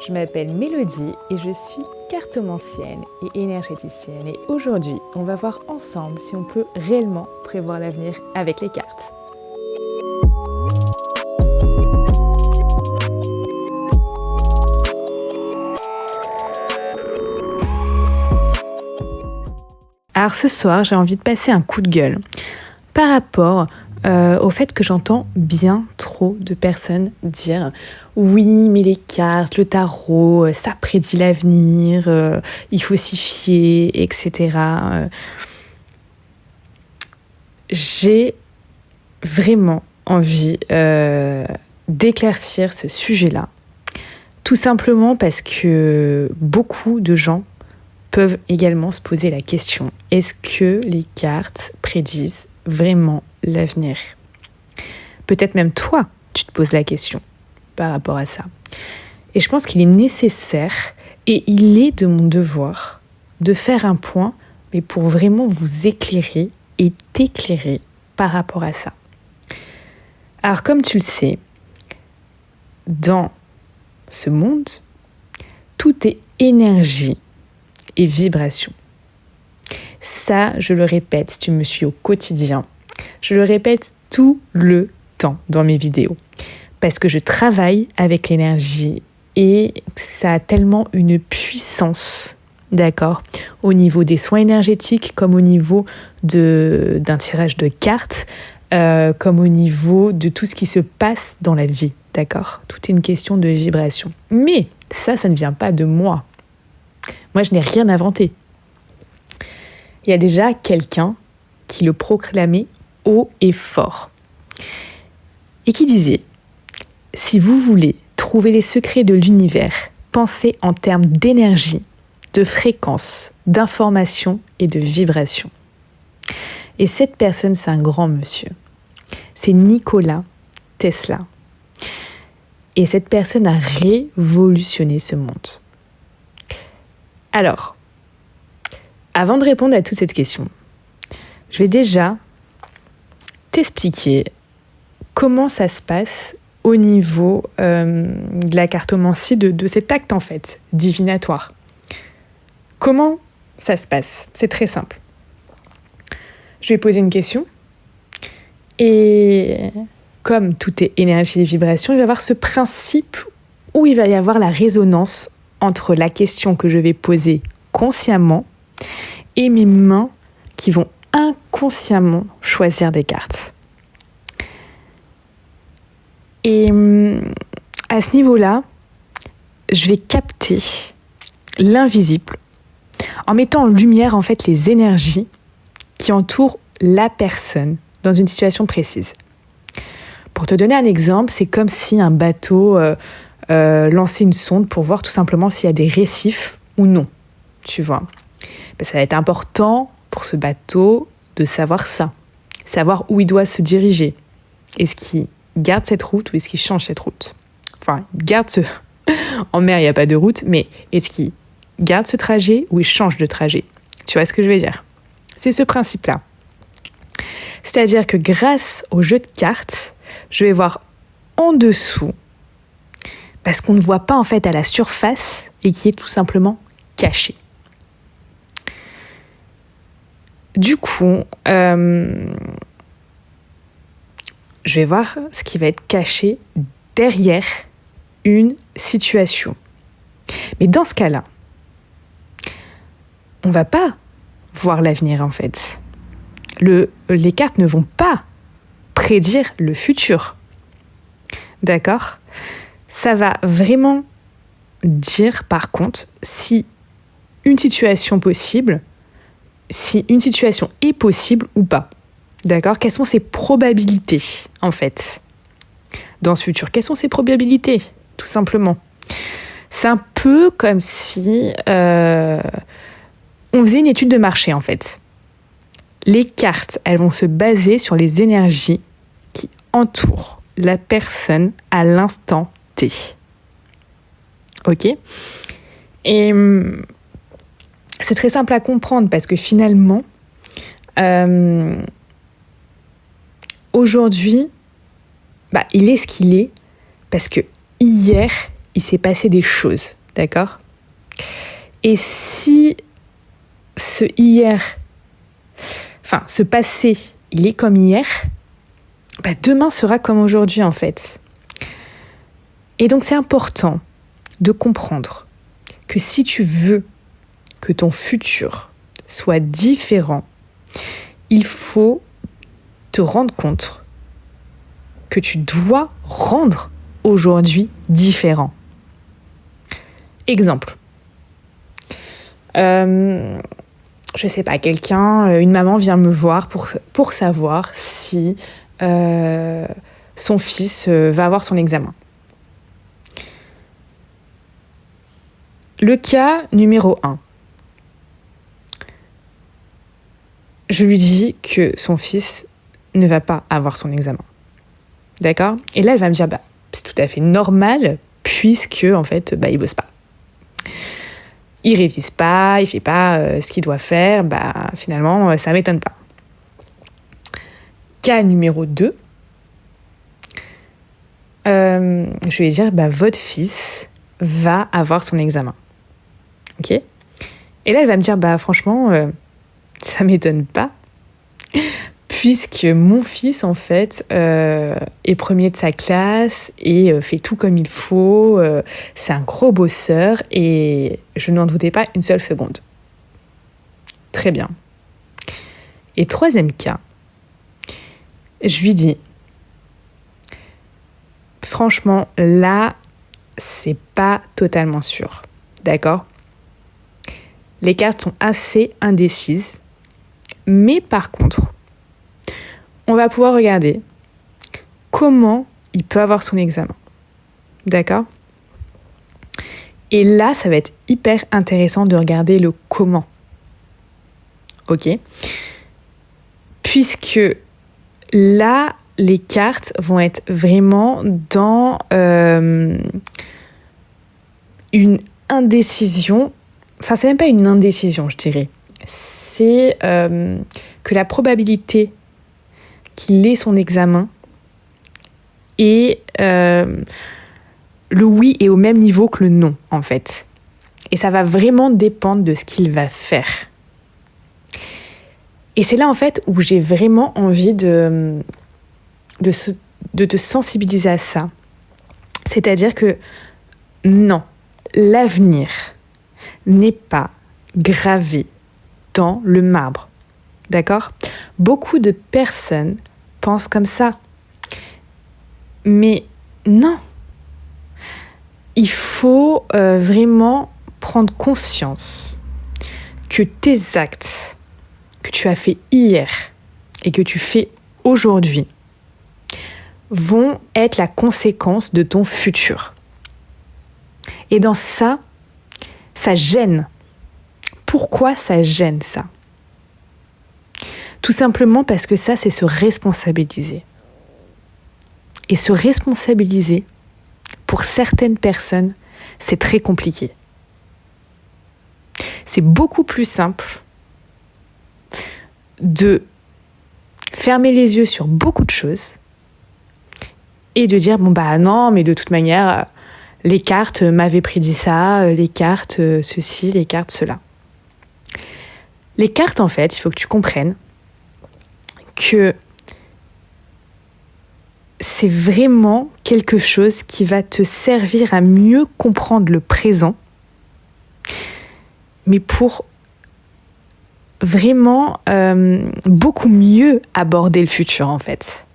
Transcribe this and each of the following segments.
Je m'appelle Mélodie et je suis cartomancienne et énergéticienne. Et aujourd'hui, on va voir ensemble si on peut réellement prévoir l'avenir avec les cartes. Alors ce soir, j'ai envie de passer un coup de gueule par rapport au fait que j'entends bien trop de personnes dire « Oui, mais les cartes, le tarot, ça prédit l'avenir, il faut s'y fier, etc. » J'ai vraiment envie d'éclaircir ce sujet-là, tout simplement parce que beaucoup de gens peuvent également se poser la question, est-ce que les cartes prédisent vraiment l'avenir? Peut-être même toi, tu te poses la question par rapport à ça. Et je pense qu'il est nécessaire et il est de mon devoir de faire un point, mais pour vraiment vous éclairer et t'éclairer par rapport à ça. Alors comme tu le sais, dans ce monde, tout est énergie et vibration. Ça, je le répète, si tu me suis au quotidien, je le répète tout le temps dans mes vidéos. Parce que je travaille avec l'énergie et ça a tellement une puissance, d'accord, au niveau des soins énergétiques, comme au niveau d'un tirage de cartes, comme au niveau de tout ce qui se passe dans la vie, d'accord. Tout est une question de vibration. Mais ça ne vient pas de moi. Moi, je n'ai rien inventé. Il y a déjà quelqu'un qui le proclamait haut et fort. Et qui disait, si vous voulez trouver les secrets de l'univers, pensez en termes d'énergie, de fréquence, d'information et de vibration. Et cette personne, c'est un grand monsieur. C'est Nikola Tesla. Et cette personne a révolutionné ce monde. Alors, avant de répondre à toute cette question, je vais déjà t'expliquer comment ça se passe au niveau de la cartomancie, de cet acte en fait, divinatoire. Comment ça se passe? C'est très simple. Je vais poser une question et comme tout est énergie et vibration, il va y avoir ce principe où il va y avoir la résonance entre la question que je vais poser consciemment et mes mains qui vont inconsciemment choisir des cartes. Et à ce niveau-là, je vais capter l'invisible en mettant en lumière en fait les énergies qui entourent la personne dans une situation précise. Pour te donner un exemple, c'est comme si un bateau lançait une sonde pour voir tout simplement s'il y a des récifs ou non, tu vois. Ça va être important pour ce bateau de savoir ça, savoir où il doit se diriger. Est-ce qu'il garde cette route ou est-ce qu'il change cette route? Enfin, en mer, il n'y a pas de route, mais est-ce qu'il garde ce trajet ou il change de trajet? Tu vois ce que je veux dire? C'est ce principe-là. C'est-à-dire que grâce au jeu de cartes, je vais voir en dessous, parce qu'on ne voit pas en fait à la surface et qui est tout simplement caché. Du coup, je vais voir ce qui va être caché derrière une situation. Mais dans ce cas-là, on ne va pas voir l'avenir en fait. Les cartes ne vont pas prédire le futur. D'accord ? Ça va vraiment dire par contre si une situation possible, si une situation est possible ou pas. D'accord ? Quelles sont ses probabilités, en fait, dans ce futur? Quelles sont ses probabilités, tout simplement? C'est un peu comme si on faisait une étude de marché, en fait. Les cartes, elles vont se baser sur les énergies qui entourent la personne à l'instant T. Ok ? Et c'est très simple à comprendre parce que finalement, aujourd'hui, il est ce qu'il est parce que hier, il s'est passé des choses. D'accord ? Et si ce passé, il est comme hier, demain sera comme aujourd'hui en fait. Et donc c'est important de comprendre que si tu veux que ton futur soit différent, il faut te rendre compte que tu dois rendre aujourd'hui différent. Exemple. Je sais pas, une maman vient me voir pour savoir si son fils va avoir son examen. Le cas numéro 1. Je lui dis que son fils ne va pas avoir son examen. D'accord ? Et là, elle va me dire, c'est tout à fait normal, puisque, en fait, il bosse pas. Il révise pas, il fait pas ce qu'il doit faire, finalement, ça m'étonne pas. Cas numéro 2, je vais dire, votre fils va avoir son examen. Ok ? Et là, elle va me dire, franchement, ça m'étonne pas, puisque mon fils, en fait, est premier de sa classe et fait tout comme il faut. C'est un gros bosseur et je n'en doutais pas une seule seconde. Très bien. Et 3e cas, je lui dis, franchement, là, c'est pas totalement sûr. D'accord ? Les cartes sont assez indécises, mais par contre, on va pouvoir regarder comment il peut avoir son examen. D'accord ? Et là, ça va être hyper intéressant de regarder le comment. Ok ? Puisque là, les cartes vont être vraiment dans une indécision. Enfin, c'est même pas une indécision, je dirais. C'est que la probabilité qu'il ait son examen et le oui est au même niveau que le non, en fait. Et ça va vraiment dépendre de ce qu'il va faire. Et c'est là, en fait, où j'ai vraiment envie de te sensibiliser à ça. C'est-à-dire que non, l'avenir n'est pas gravé dans le marbre. D'accord ? Beaucoup de personnes pensent comme ça. Mais non. Il faut vraiment prendre conscience que tes actes que tu as fait hier et que tu fais aujourd'hui vont être la conséquence de ton futur. Et dans ça, ça gêne. Pourquoi ça gêne ça ? Tout simplement parce que ça, c'est se responsabiliser. Et se responsabiliser, pour certaines personnes, c'est très compliqué. C'est beaucoup plus simple de fermer les yeux sur beaucoup de choses et de dire, non, mais de toute manière, les cartes m'avaient prédit ça, les cartes ceci, les cartes cela. Les cartes, en fait, il faut que tu comprennes que c'est vraiment quelque chose qui va te servir à mieux comprendre le présent, mais pour vraiment beaucoup mieux aborder le futur, en fait.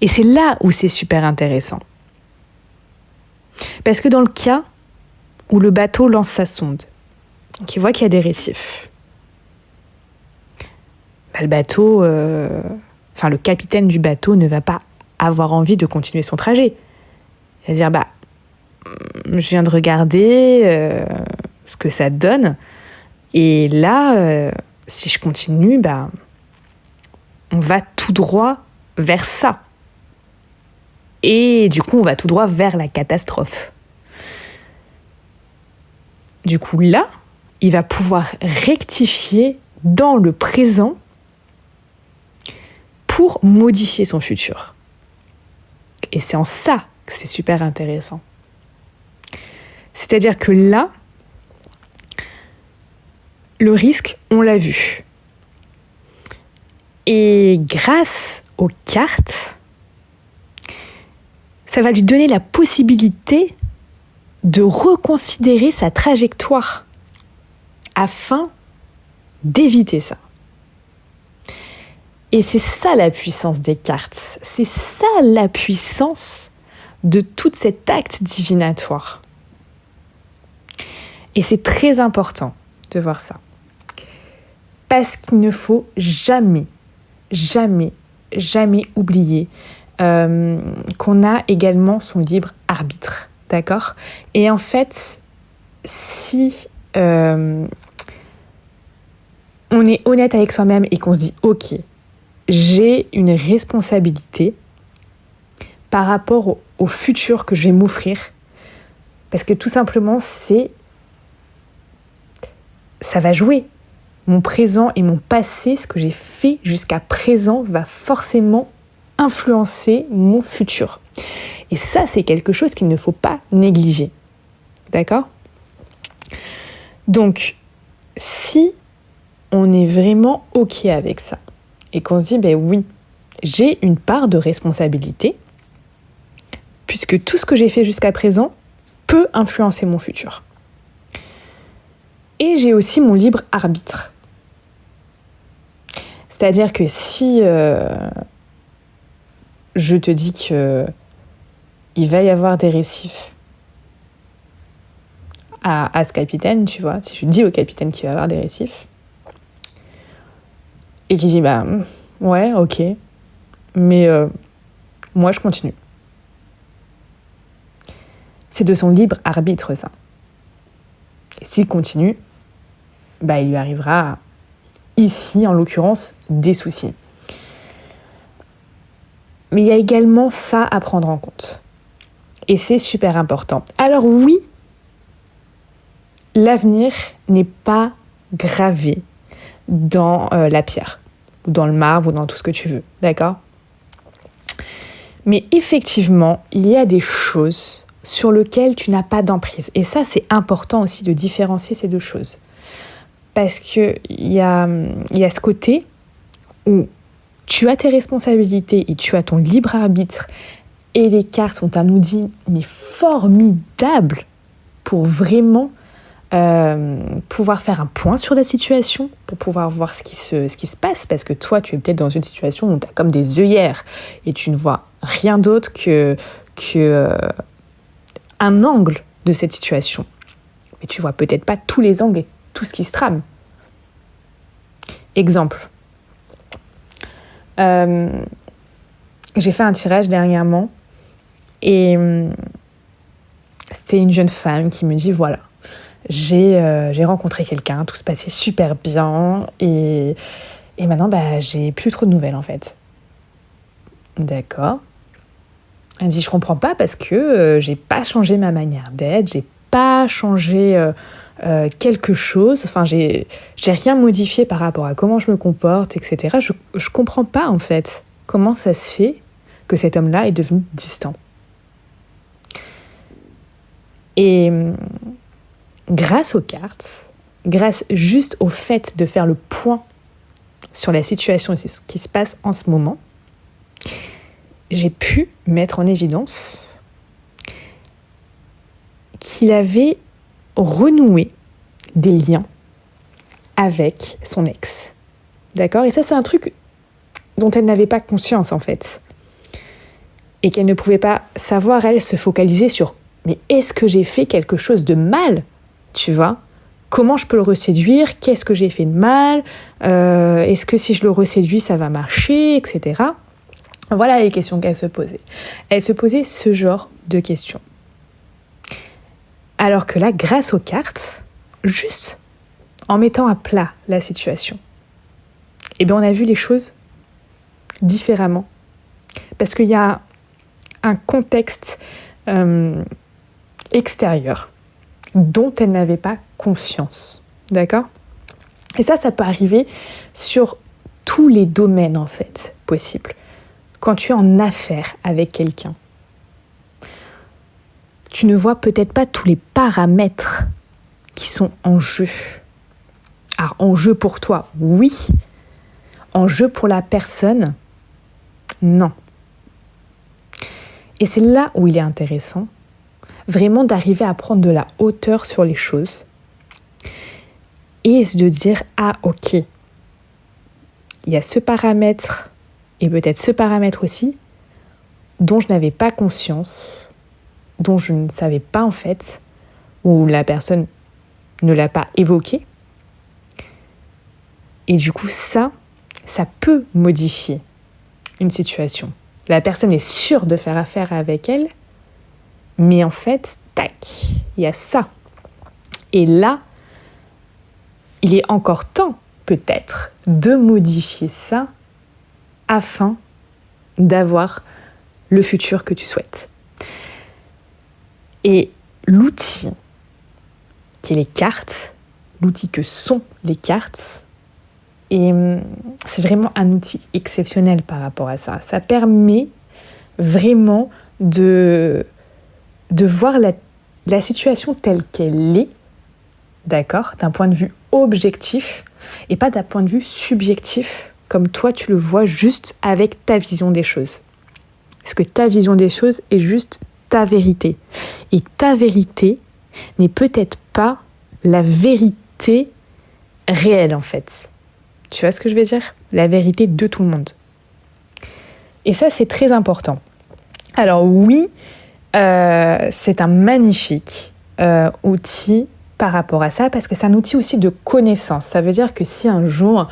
Et c'est là où c'est super intéressant. Parce que dans le cas où le bateau lance sa sonde, qui voit qu'il y a des récifs, le bateau, le capitaine du bateau ne va pas avoir envie de continuer son trajet. Il va dire, je viens de regarder ce que ça donne, et là, si je continue, on va tout droit vers ça. Et du coup, on va tout droit vers la catastrophe. Du coup, là, il va pouvoir rectifier dans le présent pour modifier son futur. Et c'est en ça que c'est super intéressant. C'est-à-dire que là, le risque, on l'a vu. Et grâce aux cartes, ça va lui donner la possibilité de reconsidérer sa trajectoire afin d'éviter ça. Et c'est ça la puissance des cartes. C'est ça la puissance de tout cet acte divinatoire. Et c'est très important de voir ça. Parce qu'il ne faut jamais, jamais, jamais oublier qu'on a également son libre arbitre. D'accord ? Et en fait, si on est honnête avec soi-même et qu'on se dit « Ok, j'ai une responsabilité par rapport au futur que je vais m'offrir. » Parce que tout simplement, ça va jouer. Mon présent et mon passé, ce que j'ai fait jusqu'à présent, va forcément influencer mon futur. Et ça, c'est quelque chose qu'il ne faut pas négliger. D'accord ? Donc, si on est vraiment OK avec ça, et qu'on se dit, ben oui, j'ai une part de responsabilité, puisque tout ce que j'ai fait jusqu'à présent peut influencer mon futur. Et j'ai aussi mon libre arbitre. C'est-à-dire que si je te dis qu'il va y avoir des récifs à ce capitaine, tu vois, si je dis au capitaine qu'il va y avoir des récifs, et qu'il dit, bah ouais, ok, mais moi je continue. C'est de son libre arbitre, ça. Et s'il continue, bah il lui arrivera, ici en l'occurrence, des soucis. Mais il y a également ça à prendre en compte. Et c'est super important. Alors oui, l'avenir n'est pas gravé dans la pierre, ou dans le marbre, ou dans tout ce que tu veux, d'accord ? Mais effectivement, il y a des choses sur lesquelles tu n'as pas d'emprise. Et ça, c'est important aussi de différencier ces deux choses. Parce qu'il y a ce côté où tu as tes responsabilités et tu as ton libre arbitre et les cartes sont un outil mais formidable pour vraiment pouvoir faire un point sur la situation, pour pouvoir voir ce qui se passe, parce que toi, tu es peut-être dans une situation où tu as comme des œillères et tu ne vois rien d'autre que un angle de cette situation. Mais tu vois peut-être pas tous les angles et tout ce qui se trame. Exemple. J'ai fait un tirage dernièrement et c'était une jeune femme qui me dit voilà, j'ai rencontré quelqu'un, tout se passait super bien et maintenant j'ai plus trop de nouvelles en fait. D'accord. Elle dit je comprends pas parce que j'ai pas changé ma manière d'être, j'ai pas changé quelque chose, enfin j'ai rien modifié par rapport à comment je me comporte, etc. Je comprends pas en fait comment ça se fait que cet homme-là est devenu distant. Et grâce aux cartes, grâce juste au fait de faire le point sur la situation et ce qui se passe en ce moment, j'ai pu mettre en évidence qu'il avait renoué des liens avec son ex. D'accord ? Et ça, c'est un truc dont elle n'avait pas conscience, en fait. Et qu'elle ne pouvait pas savoir, elle, se focaliser sur « mais est-ce que j'ai fait quelque chose de mal ?» Tu vois ? Comment je peux le reséduire ? Qu'est-ce que j'ai fait de mal ? Est-ce que si je le reséduis, ça va marcher ? Etc. Voilà les questions qu'elle se posait. Elle se posait ce genre de questions. Alors que là, grâce aux cartes, juste en mettant à plat la situation, eh bien on a vu les choses différemment. Parce qu'il y a un contexte extérieur dont elle n'avait pas conscience. D'accord ? Et ça peut arriver sur tous les domaines en fait possibles. Quand tu es en affaire avec quelqu'un, tu ne vois peut-être pas tous les paramètres qui sont en jeu. Alors, en jeu pour toi, oui. En jeu pour la personne, non. Et c'est là où il est intéressant, vraiment d'arriver à prendre de la hauteur sur les choses et de dire, ah ok, il y a ce paramètre et peut-être ce paramètre aussi dont je n'avais pas conscience, dont je ne savais pas en fait, ou la personne ne l'a pas évoqué. Et du coup, ça peut modifier une situation. La personne est sûre de faire affaire avec elle, mais en fait, tac, il y a ça. Et là, il est encore temps, peut-être, de modifier ça afin d'avoir le futur que tu souhaites. Et l'outil qui est les cartes, l'outil que sont les cartes, et c'est vraiment un outil exceptionnel par rapport à ça. Ça permet vraiment de voir la situation telle qu'elle est, d'accord, d'un point de vue objectif, et pas d'un point de vue subjectif, comme toi tu le vois juste avec ta vision des choses. Parce que ta vision des choses est juste ta vérité. Et ta vérité n'est peut-être pas la vérité réelle en fait. Tu vois ce que je veux dire ? La vérité de tout le monde. Et ça, c'est très important. Alors oui, c'est un magnifique outil par rapport à ça, parce que c'est un outil aussi de connaissance. Ça veut dire que si un jour,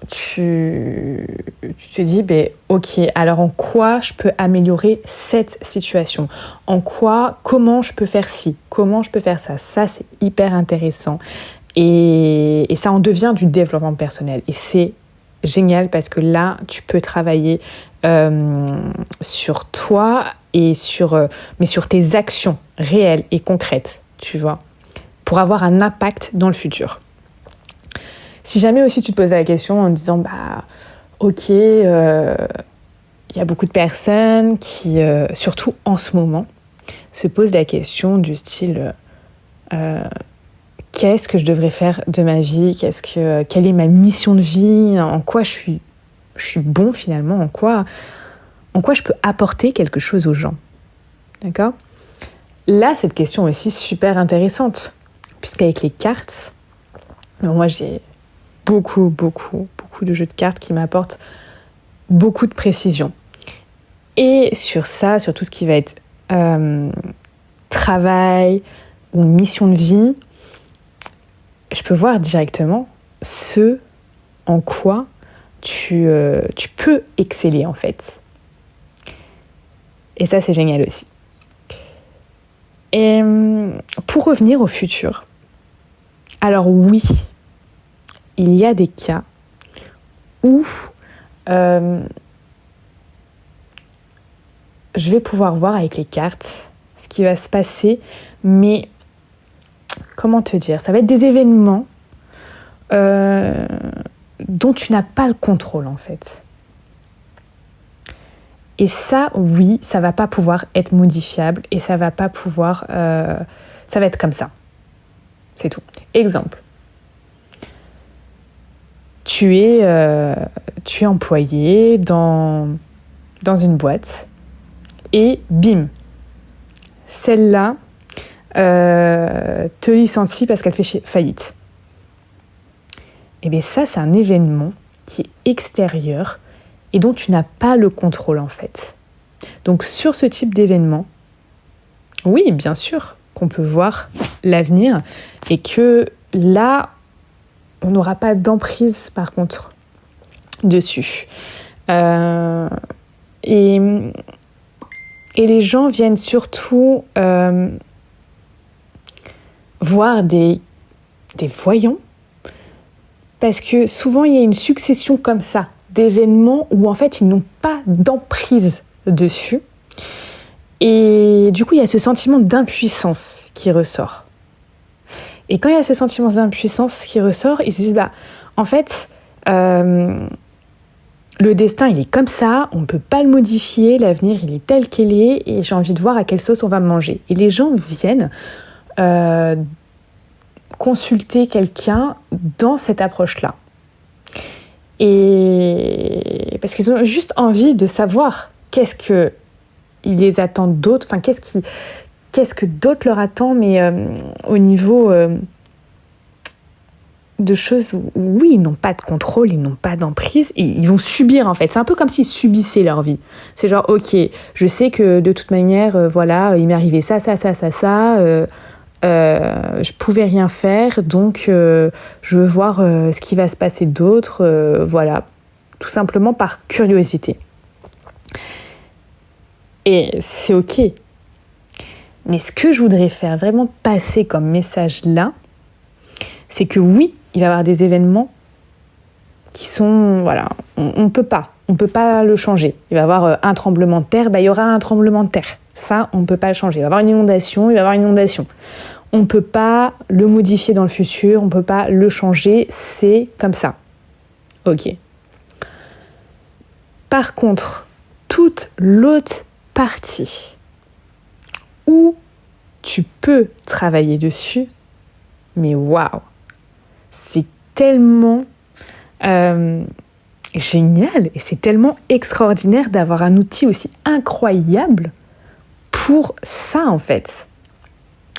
tu te dis, ok, alors en quoi je peux améliorer cette situation ? Comment je peux faire ci ? Comment je peux faire ça ? Ça, c'est hyper intéressant. Et ça en devient du développement personnel. Et c'est génial parce que là, tu peux travailler sur toi et mais sur tes actions réelles et concrètes, tu vois, pour avoir un impact dans le futur. Si jamais aussi tu te poses la question en te disant, ok, il y a beaucoup de personnes qui, surtout en ce moment, se posent la question du style... qu'est-ce que je devrais faire de ma vie ? Quelle est ma mission de vie ? En quoi je suis bon finalement ? En quoi je peux apporter quelque chose aux gens ? D'accord ? Là, cette question est aussi super intéressante, puisqu'avec les cartes, moi j'ai beaucoup de jeux de cartes qui m'apportent beaucoup de précision. Et sur ça, sur tout ce qui va être travail ou mission de vie, je peux voir directement ce en quoi tu peux exceller en fait. Et ça, c'est génial aussi. Et pour revenir au futur, alors oui, il y a des cas où je vais pouvoir voir avec les cartes ce qui va se passer, mais comment te dire ? Ça va être des événements dont tu n'as pas le contrôle en fait. Et ça, oui, ça va pas pouvoir être modifiable et ça va pas pouvoir... ça va être comme ça. C'est tout. Exemple. Tu es employé dans une boîte et bim, celle-là te licencie parce qu'elle fait faillite. Et bien ça, c'est un événement qui est extérieur et dont tu n'as pas le contrôle en fait. Donc sur ce type d'événement, oui, bien sûr qu'on peut voir l'avenir et que là, on n'aura pas d'emprise par contre dessus. Et les gens viennent surtout voir des voyants, parce que souvent il y a une succession comme ça d'événements où en fait ils n'ont pas d'emprise dessus, et du coup il y a ce sentiment d'impuissance qui ressort. Et quand il y a ce sentiment d'impuissance qui ressort, ils se disent en fait le destin, il est comme ça, on ne peut pas le modifier, l'avenir, il est tel qu'il est, et j'ai envie de voir à quelle sauce on va me manger. Et les gens viennent consulter quelqu'un dans cette approche-là. Et parce qu'ils ont juste envie de savoir qu'est-ce que il les attend d'autre, enfin qu'est-ce que d'autres leur attend, mais au niveau de choses où oui, ils n'ont pas de contrôle, ils n'ont pas d'emprise, et ils vont subir en fait. C'est un peu comme s'ils subissaient leur vie. C'est genre, ok, je sais que de toute manière, voilà, il m'est arrivé ça, je pouvais rien faire, donc je veux voir ce qui va se passer d'autre, voilà, tout simplement par curiosité. Et c'est ok. Mais ce que je voudrais faire vraiment passer comme message là, c'est que oui, il va y avoir des événements qui sont, voilà, on peut pas le changer. Il va y avoir un tremblement de terre, il y aura un tremblement de terre. Ça, on ne peut pas le changer. Il va y avoir une inondation, il va y avoir une inondation. On ne peut pas le modifier dans le futur, on ne peut pas le changer, c'est comme ça. Ok. Par contre, toute l'autre partie où tu peux travailler dessus, mais waouh, c'est tellement génial et c'est tellement extraordinaire d'avoir un outil aussi incroyable pour ça en fait.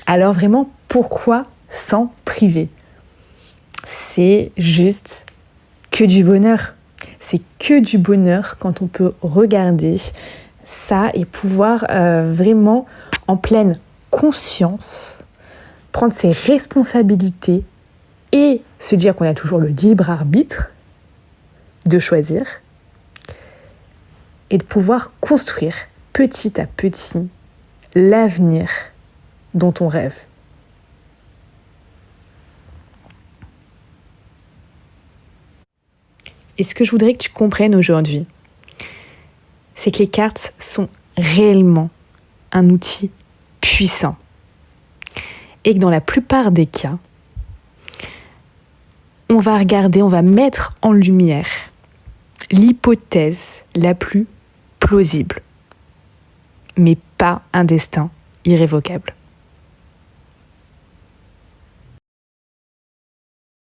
Alors vraiment, pourquoi s'en priver ? C'est juste que du bonheur. C'est que du bonheur quand on peut regarder ça et pouvoir vraiment en pleine conscience prendre ses responsabilités et se dire qu'on a toujours le libre arbitre de choisir et de pouvoir construire petit à petit l'avenir dont on rêve. Et ce que je voudrais que tu comprennes aujourd'hui, c'est que les cartes sont réellement un outil puissant. Et que dans la plupart des cas, on va regarder, on va mettre en lumière l'hypothèse la plus plausible, mais pas un destin irrévocable.